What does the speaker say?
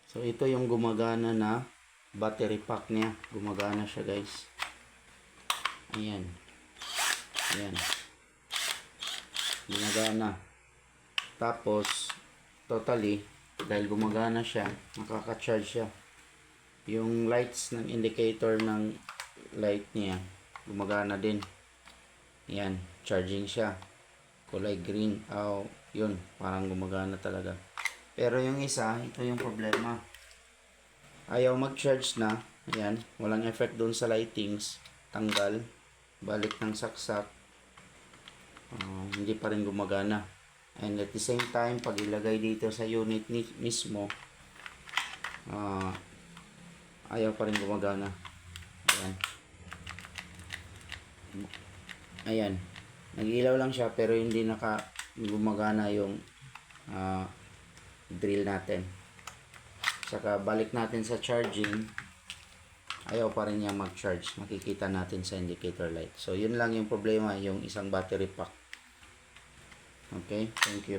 So ito yung gumagana na battery pack niya. Gumagana siya, guys. Ayan. Ayan. Gumagana. Tapos totally, dahil gumagana siya, nakaka-charge siya. Yung lights ng indicator ng light niya gumagana din. Yan, charging siya. Kulay green. Yun, parang gumagana talaga. Pero yung isa, ito yung problema. Ayaw mag-charge na. Yan, walang effect doon sa lightings. Tanggal. Balik ng saksak. Hindi pa rin gumagana. And at the same time, pag ilagay dito sa unit mismo, ayaw pa rin gumagana. Ayan. Ayan. Nag-ilaw lang siya pero hindi gumagana yung drill natin. Saka balik natin sa charging, ayaw pa rin niya mag-charge. Makikita natin sa indicator light. So yun lang yung problema, yung isang battery pack. Okay, thank you.